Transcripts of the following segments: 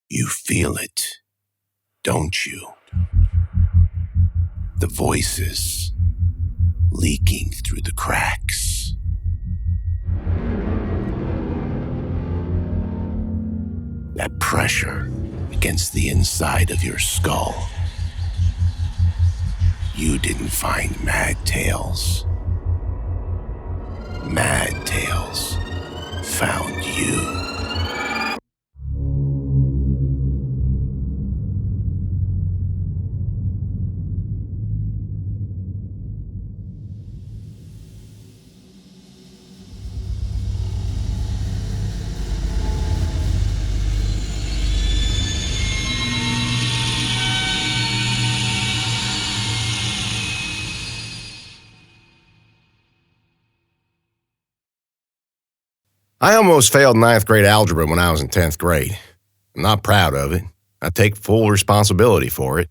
You feel it, don't you? The voices leaking through the cracks. That pressure against the inside of your skull. You didn't find Mad Tales. Mad Tales found you. I almost failed 9th grade algebra when I was in 10th grade. I'm not proud of it. I take full responsibility for it.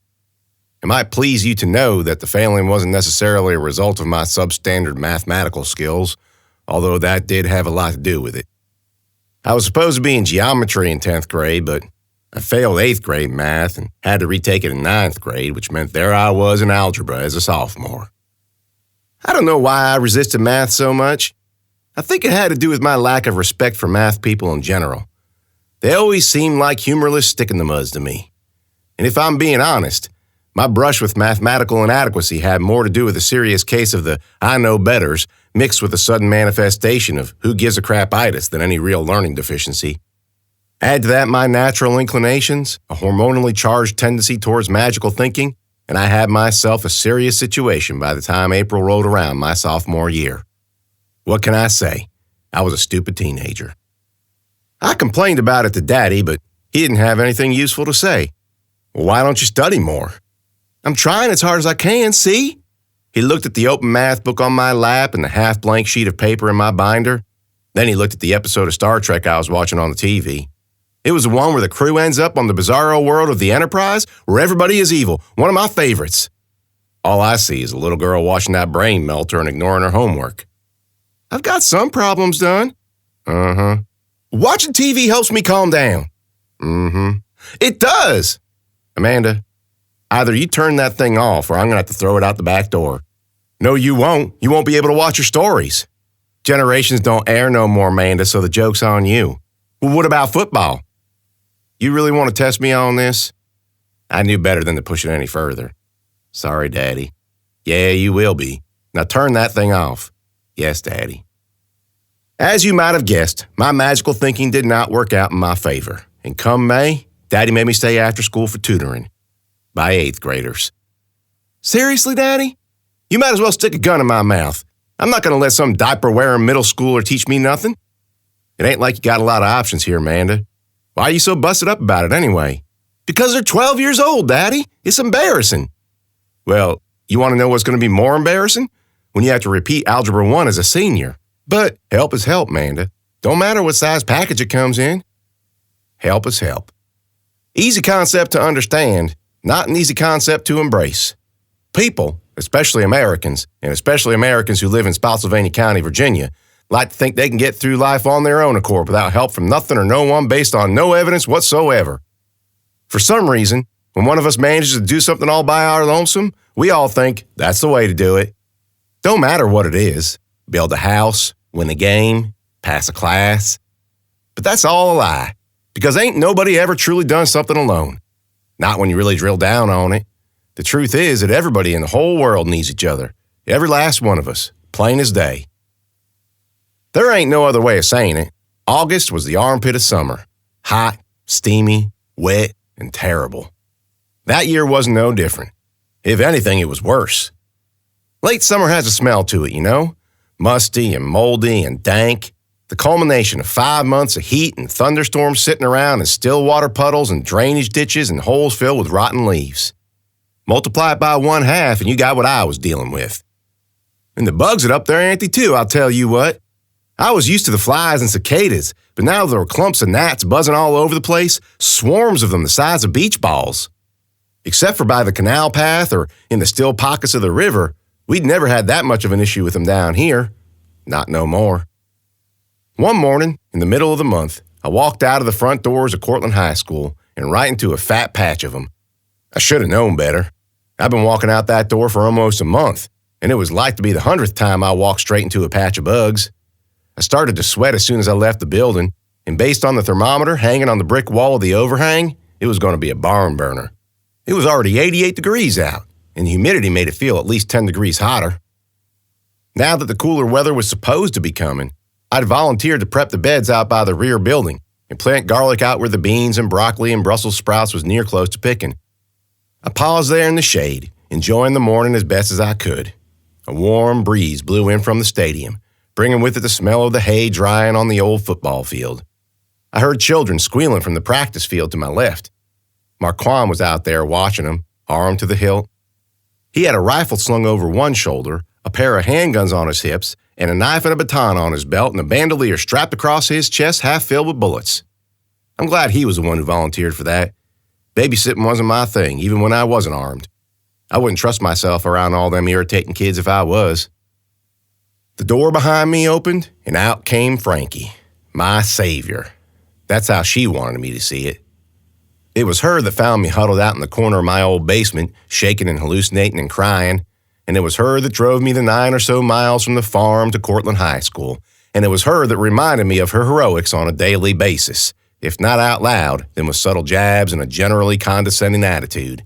It might please you to know that the failing wasn't necessarily a result of my substandard mathematical skills, although that did have a lot to do with it. I was supposed to be in geometry in 10th grade, but I failed 8th grade math and had to retake it in 9th grade, which meant there I was in algebra as a sophomore. I don't know why I resisted math so much. I think it had to do with my lack of respect for math people in general. They always seemed like humorless stick-in-the-muds to me. And if I'm being honest, my brush with mathematical inadequacy had more to do with a serious case of the I know betters mixed with a sudden manifestation of who gives a crap-itis than any real learning deficiency. Add to that my natural inclinations, a hormonally charged tendency towards magical thinking, and I had myself a serious situation by the time April rolled around my sophomore year. What can I say? I was a stupid teenager. I complained about it to Daddy, but he didn't have anything useful to say. Well, why don't you study more? I'm trying as hard as I can, see? He looked at the open math book on my lap and the half-blank sheet of paper in my binder. Then he looked at the episode of Star Trek I was watching on the TV. It was the one where the crew ends up on the bizarro world of the Enterprise, where everybody is evil, one of my favorites. All I see is a little girl watching that brain melter and ignoring her homework. I've got some problems done. Watching TV helps me calm down. It does. Amanda, either you turn that thing off or I'm going to have to throw it out the back door. No, you won't. You won't be able to watch your stories. Generations don't air no more, Amanda, so the joke's on you. Well, what about football? You really want to test me on this? I knew better than to push it any further. Sorry, Daddy. Yeah, you will be. Now turn that thing off. Yes, Daddy. As you might have guessed, my magical thinking did not work out in my favor. And come May, Daddy made me stay after school for tutoring. By 8th graders. Seriously, Daddy? You might as well stick a gun in my mouth. I'm not going to let some diaper-wearing middle schooler teach me nothing. It ain't like you got a lot of options here, Amanda. Why are you so busted up about it anyway? Because they're 12 years old, Daddy. It's embarrassing. Well, you want to know what's going to be more embarrassing? When you have to repeat Algebra 1 as a senior. But help is help, Amanda. Don't matter what size package it comes in. Help is help. Easy concept to understand, not an easy concept to embrace. People, especially Americans, and especially Americans who live in Spotsylvania County, Virginia, like to think they can get through life on their own accord without help from nothing or no one based on no evidence whatsoever. For some reason, when one of us manages to do something all by our lonesome, we all think that's the way to do it. Don't matter what it is. Build a house, win a game, pass a class. But that's all a lie, because ain't nobody ever truly done something alone. Not when you really drill down on it. The truth is that everybody in the whole world needs each other. Every last one of us, plain as day. There ain't no other way of saying it. August was the armpit of summer. Hot, steamy, wet, and terrible. That year wasn't no different. If anything, it was worse. Late summer has a smell to it, you know? Musty and moldy and dank. The culmination of 5 months of heat and thunderstorms sitting around in still water puddles and drainage ditches and holes filled with rotten leaves. Multiply it by 1/2 and you got what I was dealing with. And the bugs are up there anti too, I'll tell you what. I was used to the flies and cicadas, but now there were clumps of gnats buzzing all over the place, swarms of them the size of beach balls. Except for by the canal path or in the still pockets of the river, we'd never had that much of an issue with them down here. Not no more. One morning, in the middle of the month, I walked out of the front doors of Cortland High School and right into a fat patch of them. I should have known better. I've been walking out that door for almost a month, and it was like to be the 100th time I walked straight into a patch of bugs. I started to sweat as soon as I left the building, and based on the thermometer hanging on the brick wall of the overhang, it was going to be a barn burner. It was already 88 degrees out, and the humidity made it feel at least 10 degrees hotter. Now that the cooler weather was supposed to be coming, I'd volunteered to prep the beds out by the rear building and plant garlic out where the beans and broccoli and Brussels sprouts was near close to picking. I paused there in the shade, enjoying the morning as best as I could. A warm breeze blew in from the stadium, bringing with it the smell of the hay drying on the old football field. I heard children squealing from the practice field to my left. Marquand was out there watching them, armed to the hilt. He had a rifle slung over one shoulder, a pair of handguns on his hips, and a knife and a baton on his belt and a bandolier strapped across his chest half filled with bullets. I'm glad he was the one who volunteered for that. Babysitting wasn't my thing, even when I wasn't armed. I wouldn't trust myself around all them irritating kids if I was. The door behind me opened, and out came Frankie, my savior. That's how she wanted me to see it. It was her that found me huddled out in the corner of my old basement, shaking and hallucinating and crying, and it was her that drove me the 9 or so miles from the farm to Cortland High School, and it was her that reminded me of her heroics on a daily basis, if not out loud, then with subtle jabs and a generally condescending attitude.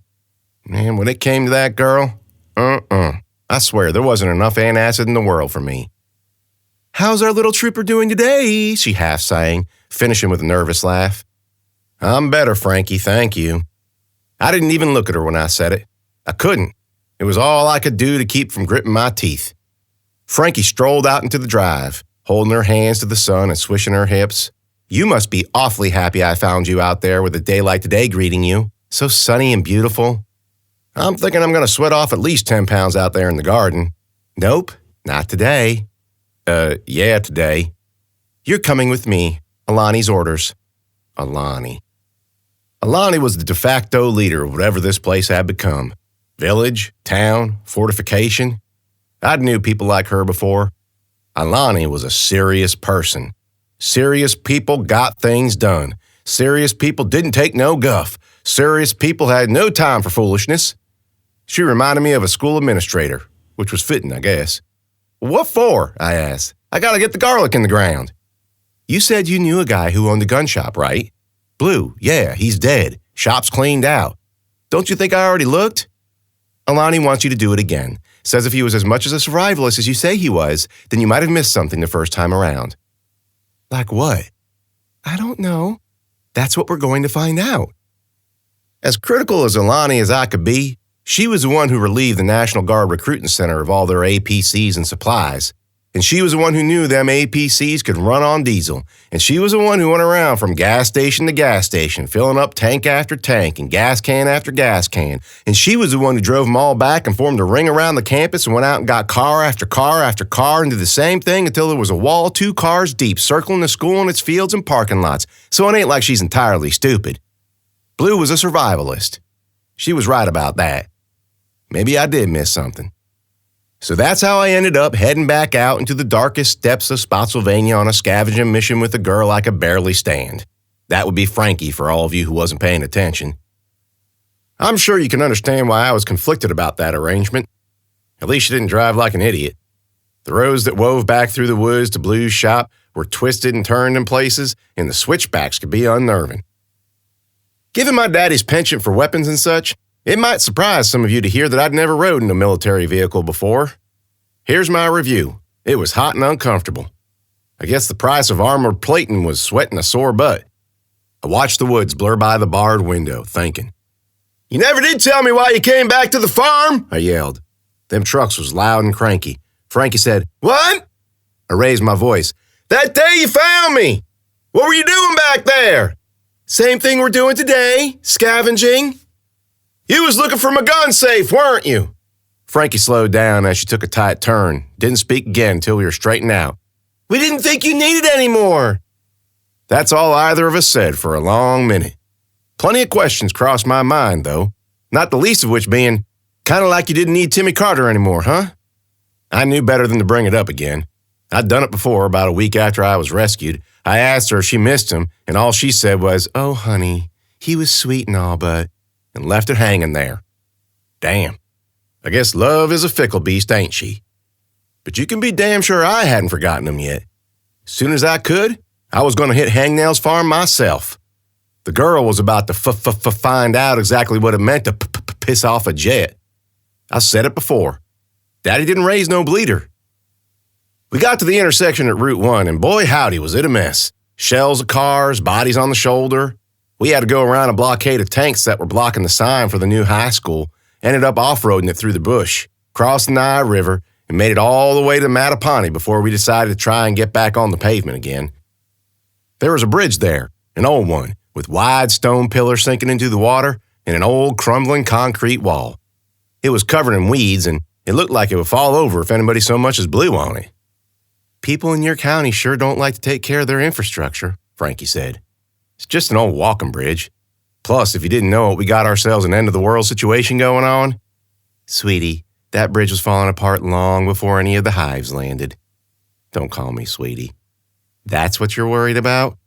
Man, when it came to that girl, I swear there wasn't enough antacid in the world for me. "How's our little trooper doing today?" she half sang, finishing with a nervous laugh. "I'm better, Frankie, thank you." I didn't even look at her when I said it. I couldn't. It was all I could do to keep from gripping my teeth. Frankie strolled out into the drive, holding her hands to the sun and swishing her hips. "You must be awfully happy I found you out there with a day like today greeting you. So sunny and beautiful." "I'm thinking I'm going to sweat off at least 10 pounds out there in the garden." "Nope, not today." Yeah, today." "You're coming with me. Alani's orders." Alani. Alani was the de facto leader of whatever this place had become. Village, town, fortification. I'd knew people like her before. Alani was a serious person. Serious people got things done. Serious people didn't take no guff. Serious people had no time for foolishness. She reminded me of a school administrator, which was fitting, I guess. "What for?" I asked. "I gotta get the garlic in the ground." "You said you knew a guy who owned a gun shop, right?" "Blue, yeah, he's dead. Shop's cleaned out." "Don't you think I already looked?" "Alani wants you to do it again. Says if he was as much as a survivalist as you say he was, then you might have missed something the first time around." "Like what?" "I don't know. That's what we're going to find out." As critical as Alani as I could be, she was the one who relieved the National Guard Recruiting Center of all their APCs and supplies. And she was the one who knew them APCs could run on diesel. And she was the one who went around from gas station to gas station, filling up tank after tank and gas can after gas can. And she was the one who drove them all back and formed a ring around the campus and went out and got car after car after car and did the same thing until there was a wall 2 cars deep circling the school and its fields and parking lots. So it ain't like she's entirely stupid. Blue was a survivalist. She was right about that. Maybe I did miss something. So that's how I ended up heading back out into the darkest depths of Spotsylvania on a scavenging mission with a girl I could barely stand. That would be Frankie for all of you who wasn't paying attention. I'm sure you can understand why I was conflicted about that arrangement. At least she didn't drive like an idiot. The roads that wove back through the woods to Blue's shop were twisted and turned in places, and the switchbacks could be unnerving. Given my daddy's penchant for weapons and such, it might surprise some of you to hear that I'd never rode in a military vehicle before. Here's my review. It was hot and uncomfortable. I guess the price of armored plating was sweating a sore butt. I watched the woods blur by the barred window, thinking. "You never did tell me why you came back to the farm," I yelled. Them trucks was loud and cranky. Frankie said, "What?" I raised my voice. "That day you found me. What were you doing back there?" "Same thing we're doing today, scavenging." "You was looking for my gun safe, weren't you?" Frankie slowed down as she took a tight turn. Didn't speak again until we were straightened out. "We didn't think you needed any more." That's all either of us said for a long minute. Plenty of questions crossed my mind, though, not the least of which being, kind of like you didn't need Timmy Carter anymore, huh? I knew better than to bring it up again. I'd done it before, about a week after I was rescued. I asked her if she missed him, and all she said was, "Oh, honey, He was sweet and all, and left it hanging there. Damn. I guess love is a fickle beast, ain't she? But you can be damn sure I hadn't forgotten him yet. As soon as I could, I was going to hit Hangnail's farm myself. The girl was about to find out exactly what it meant to piss off a Jett. I said it before. Daddy didn't raise no bleeder. We got to the intersection at Route 1, and boy howdy was it a mess. Shells of cars, bodies on the shoulder. We had to go around a blockade of tanks that were blocking the sign for the new high school, ended up off-roading it through the bush, crossed the Nye River, and made it all the way to Mattapony before we decided to try and get back on the pavement again. There was a bridge there, an old one, with wide stone pillars sinking into the water and an old crumbling concrete wall. It was covered in weeds, and it looked like it would fall over if anybody so much as blew on it. People in your county sure don't like to take care of their infrastructure, Frankie said. It's just an old walking bridge. Plus, if you didn't know it, we got ourselves an end-of-the-world situation going on. Sweetie, that bridge was falling apart long before any of the hives landed. Don't call me sweetie. That's what you're worried about?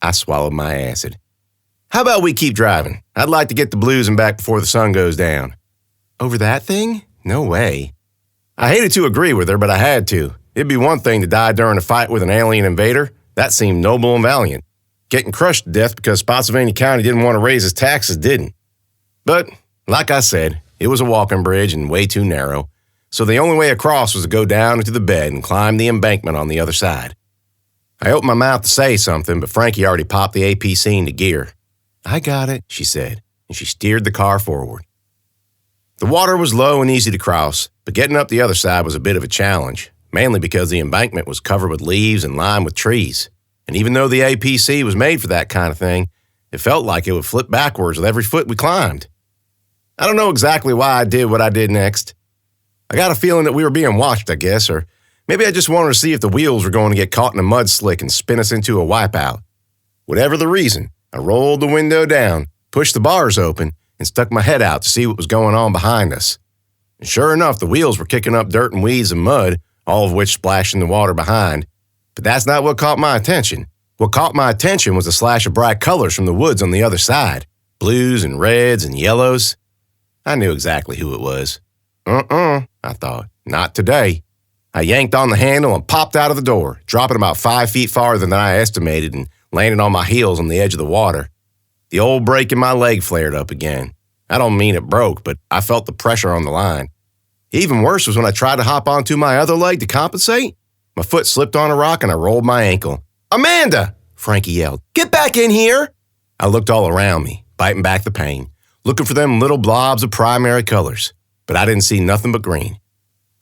I swallowed my acid. How about we keep driving? I'd like to get the blues and back before the sun goes down. Over that thing? No way. I hated to agree with her, but I had to. It'd be one thing to die during a fight with an alien invader. That seemed noble and valiant. Getting crushed to death because Spotsylvania County didn't want to raise his taxes didn't. But, like I said, it was a walking bridge and way too narrow, so the only way across was to go down into the bed and climb the embankment on the other side. I opened my mouth to say something, but Frankie already popped the APC into gear. I got it, she said, and she steered the car forward. The water was low and easy to cross, but getting up the other side was a bit of a challenge, mainly because the embankment was covered with leaves and lined with trees. And even though the APC was made for that kind of thing, it felt like it would flip backwards with every foot we climbed. I don't know exactly why I did what I did next. I got a feeling that we were being watched, I guess, or maybe I just wanted to see if the wheels were going to get caught in a mud slick and spin us into a wipeout. Whatever the reason, I rolled the window down, pushed the bars open, and stuck my head out to see what was going on behind us. And sure enough, the wheels were kicking up dirt and weeds and mud, all of which splashed in the water behind. But that's not what caught my attention. What caught my attention was a slash of bright colors from the woods on the other side. Blues and reds and yellows. I knew exactly who it was. I thought. Not today. I yanked on the handle and popped out of the door, dropping about 5 feet farther than I estimated and landing on my heels on the edge of the water. The old break in my leg flared up again. I don't mean it broke, but I felt the pressure on the line. Even worse was when I tried to hop onto my other leg to compensate. My foot slipped on a rock and I rolled my ankle. Amanda! Frankie yelled. Get back in here! I looked all around me, biting back the pain, looking for them little blobs of primary colors, but I didn't see nothing but green.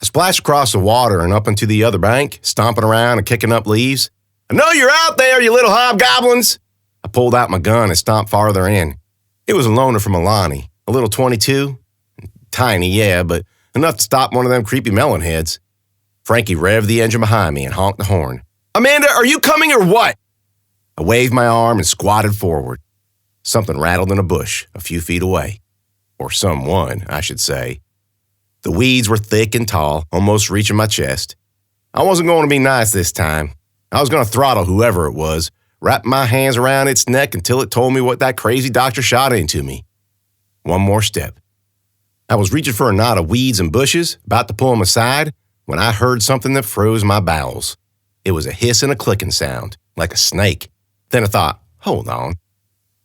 I splashed across the water and up into the other bank, stomping around and kicking up leaves. I know you're out there, you little hobgoblins! I pulled out my gun and stomped farther in. It was a loaner from Alani, a little .22. Tiny, yeah, but enough to stop one of them creepy melon heads. Frankie revved the engine behind me and honked the horn. Amanda, are you coming or what? I waved my arm and squatted forward. Something rattled in a bush a few feet away. Or someone, I should say. The weeds were thick and tall, almost reaching my chest. I wasn't going to be nice this time. I was going to throttle whoever it was, wrap my hands around its neck until it told me what that crazy doctor shot into me. One more step. I was reaching for a knot of weeds and bushes, about to pull them aside, when I heard something that froze my bowels. It was a hiss and a clicking sound, like a snake. Then I thought, hold on.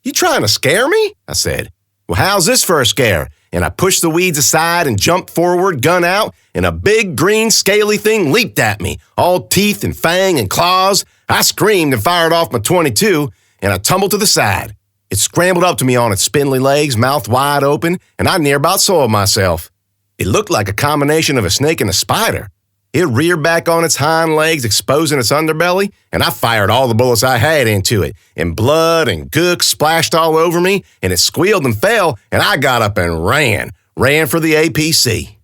You trying to scare me? I said. Well, how's this for a scare? And I pushed the weeds aside and jumped forward, gun out, and a big green scaly thing leaped at me, all teeth and fang and claws. I screamed and fired off my .22, and I tumbled to the side. It scrambled up to me on its spindly legs, mouth wide open, and I near about soiled myself. It looked like a combination of a snake and a spider. It reared back on its hind legs, exposing its underbelly, and I fired all the bullets I had into it, and blood and gook splashed all over me, and it squealed and fell, and I got up and ran for the APC.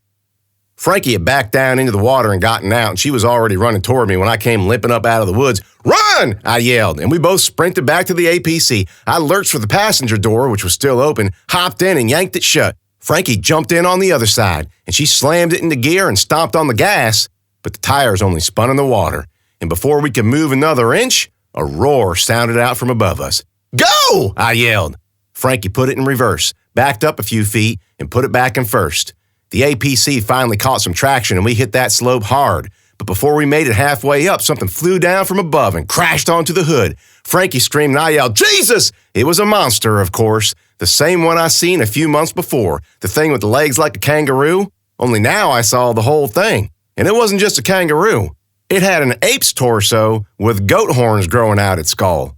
Frankie had backed down into the water and gotten out, and she was already running toward me when I came limping up out of the woods. Run! I yelled, and we both sprinted back to the APC. I lurched for the passenger door, which was still open, hopped in and yanked it shut. Frankie jumped in on the other side, and she slammed it into gear and stomped on the gas, but the tires only spun in the water, and before we could move another inch, a roar sounded out from above us. Go! I yelled. Frankie put it in reverse, backed up a few feet, and put it back in first. The APC finally caught some traction and we hit that slope hard. But before we made it halfway up, something flew down from above and crashed onto the hood. Frankie screamed and I yelled, "Jesus!" It was a monster, of course. The same one I seen a few months before. The thing with the legs like a kangaroo. Only now I saw the whole thing. And it wasn't just a kangaroo. It had an ape's torso with goat horns growing out its skull.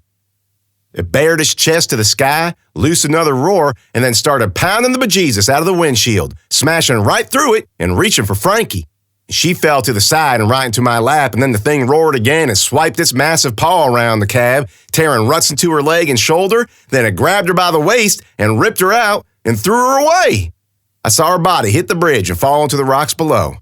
It bared its chest to the sky, loosed another roar, and then started pounding the bejesus out of the windshield, smashing right through it and reaching for Frankie. She fell to the side and right into my lap, and then the thing roared again and swiped its massive paw around the cab, tearing ruts into her leg and shoulder. Then it grabbed her by the waist and ripped her out and threw her away. I saw her body hit the bridge and fall into the rocks below.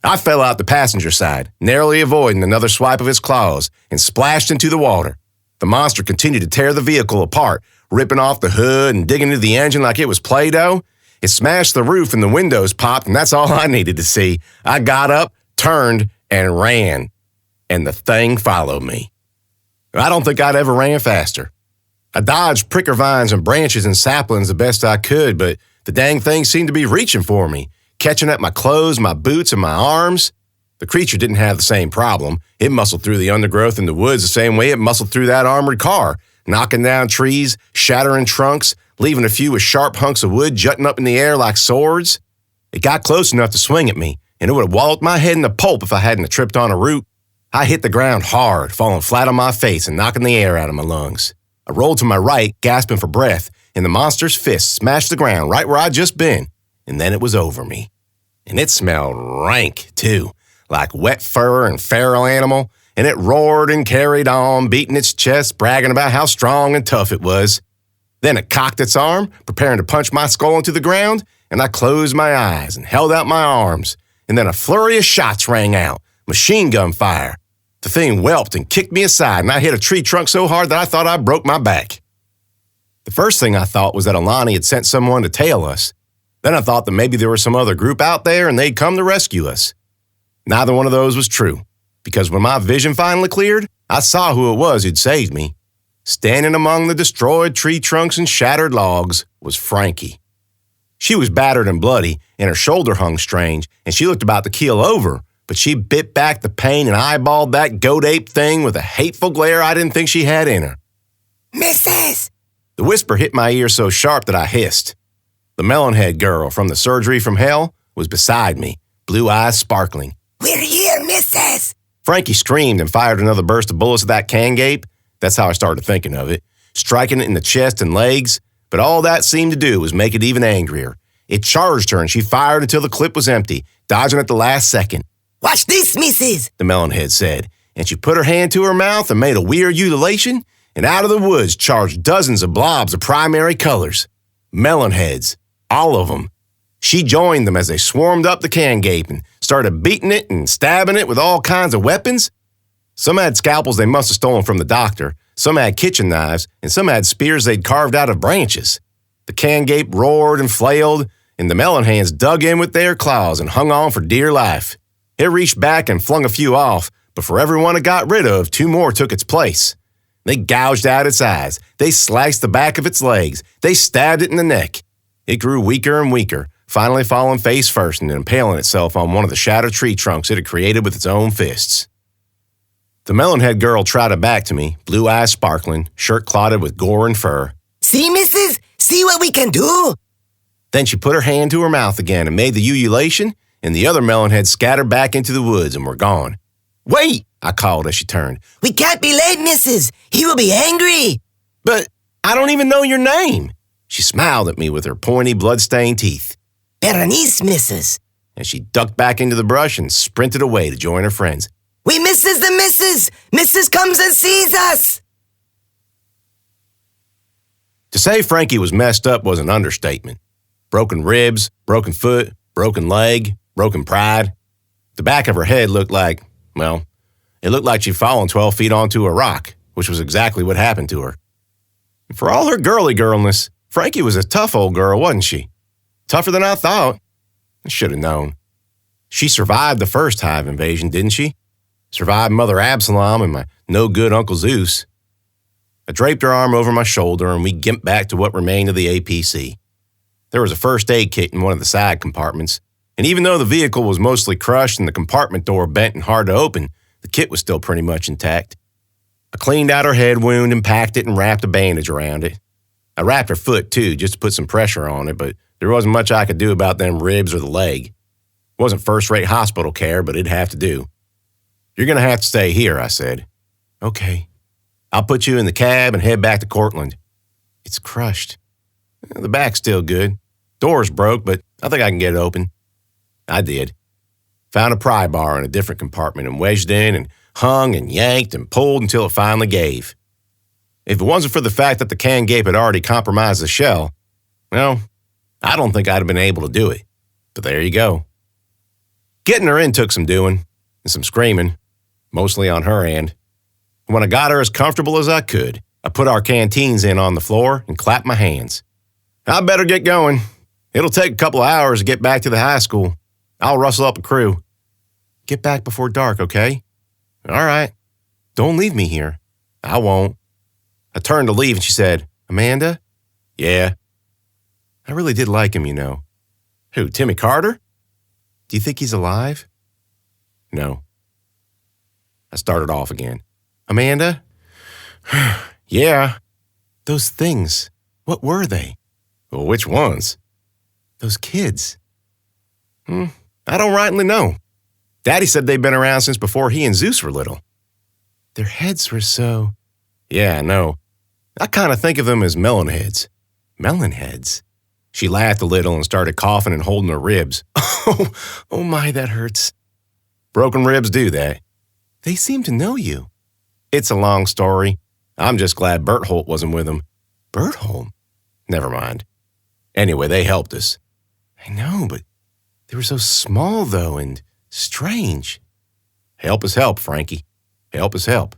I fell out the passenger side, narrowly avoiding another swipe of its claws, and splashed into the water. The monster continued to tear the vehicle apart, ripping off the hood and digging into the engine like it was Play-Doh. It smashed the roof and the windows popped, and that's all I needed to see. I got up, turned, and ran. And the thing followed me. I don't think I'd ever ran faster. I dodged pricker vines and branches and saplings the best I could, but the dang thing seemed to be reaching for me, catching at my clothes, my boots, and my arms. The creature didn't have the same problem. It muscled through the undergrowth in the woods the same way it muscled through that armored car, knocking down trees, shattering trunks, leaving a few with sharp hunks of wood jutting up in the air like swords. It got close enough to swing at me, and it would have walloped my head in the pulp if I hadn't tripped on a root. I hit the ground hard, falling flat on my face and knocking the air out of my lungs. I rolled to my right, gasping for breath, and the monster's fist smashed the ground right where I'd just been, and then it was over me. And it smelled rank, too, like wet fur and feral animal, and it roared and carried on, beating its chest, bragging about how strong and tough it was. Then it cocked its arm, preparing to punch my skull into the ground, and I closed my eyes and held out my arms, and then a flurry of shots rang out, machine gun fire. The thing whelped and kicked me aside, and I hit a tree trunk so hard that I thought I broke my back. The first thing I thought was that Alani had sent someone to tail us. Then I thought that maybe there was some other group out there and they'd come to rescue us. Neither one of those was true, because when my vision finally cleared, I saw who it was who'd saved me. Standing among the destroyed tree trunks and shattered logs was Frankie. She was battered and bloody, and her shoulder hung strange, and she looked about to keel over, but she bit back the pain and eyeballed that goat ape thing with a hateful glare I didn't think she had in her. "Mrs.!" The whisper hit my ear so sharp that I hissed. The melonhead girl from the surgery from hell was beside me, blue eyes sparkling. "We're here, Mrs.!" Frankie screamed and fired another burst of bullets at that cangape. That's how I started thinking of it, striking it in the chest and legs, but all that seemed to do was make it even angrier. It charged her and she fired until the clip was empty, dodging at the last second. "Watch this, Mrs.!" the melonhead said, and she put her hand to her mouth and made a weird ululation, and out of the woods charged dozens of blobs of primary colors. Melonheads, all of them. She joined them as they swarmed up the cangape and started beating it and stabbing it with all kinds of weapons. Some had scalpels they must have stolen from the doctor, some had kitchen knives, and some had spears they'd carved out of branches. The cangape roared and flailed, and the melon hands dug in with their claws and hung on for dear life. It reached back and flung a few off, but for every one it got rid of, 2 more took its place. They gouged out its eyes, they sliced the back of its legs, they stabbed it in the neck. It grew weaker and weaker, finally falling face first and impaling itself on one of the shattered tree trunks it had created with its own fists. The melonhead girl trotted back to me, blue eyes sparkling, shirt clotted with gore and fur. "See, Mrs.? See what we can do?" Then she put her hand to her mouth again and made the ululation, and the other melonheads scattered back into the woods and were gone. "Wait!" I called as she turned. "We can't be late, Mrs. He will be angry." "But I don't even know your name." She smiled at me with her pointy, blood-stained teeth. "Berenice, Mrs." And she ducked back into the brush and sprinted away to join her friends. "We misses the missus! Missus comes and sees us!" To say Frankie was messed up was an understatement. Broken ribs, broken foot, broken leg, broken pride. The back of her head looked like, well, it looked like she'd fallen 12 feet onto a rock, which was exactly what happened to her. And for all her girly-girlness, Frankie was a tough old girl, wasn't she? Tougher than I thought. I should have known. She survived the first Hive invasion, didn't she? Survived Mother Absalom and my no-good Uncle Zeus. I draped her arm over my shoulder and we gimped back to what remained of the APC. There was a first aid kit in one of the side compartments, and even though the vehicle was mostly crushed and the compartment door bent and hard to open, the kit was still pretty much intact. I cleaned out her head wound and packed it and wrapped a bandage around it. I wrapped her foot too, just to put some pressure on it, but there wasn't much I could do about them ribs or the leg. It wasn't first-rate hospital care, but it'd have to do. You're going to have to stay here, I said. Okay. I'll put you in the cab and head back to Cortland. It's crushed. The back's still good. Door's broke, but I think I can get it open. I did. Found a pry bar in a different compartment and wedged in and hung and yanked and pulled until it finally gave. If it wasn't for the fact that the can gape had already compromised the shell, well, I don't think I'd have been able to do it. But there you go. Getting her in took some doing and some screaming, mostly on her end. When I got her as comfortable as I could, I put our canteens in on the floor and clapped my hands. I better get going. It'll take a couple of hours to get back to the high school. I'll rustle up a crew. Get back before dark, okay? All right. Don't leave me here. I won't. I turned to leave and she said, Amanda? Yeah. I really did like him, you know. Who, Timmy Carter? Do you think he's alive? No. I started off again. Amanda? Yeah. Those things, what were they? Well, which ones? Those kids. I don't rightly know. Daddy said they'd been around since before he and Zeus were little. Their heads were so... Yeah, I know. I kind of think of them as melon heads. Melon heads? She laughed a little and started coughing and holding her ribs. Oh my, that hurts. Broken ribs do that. They seem to know you. It's a long story. I'm just glad Berthold wasn't with them. Berthold? Never mind. Anyway, they helped us. I know, but they were so small, though, and strange. Help is help, Frankie. Help is help.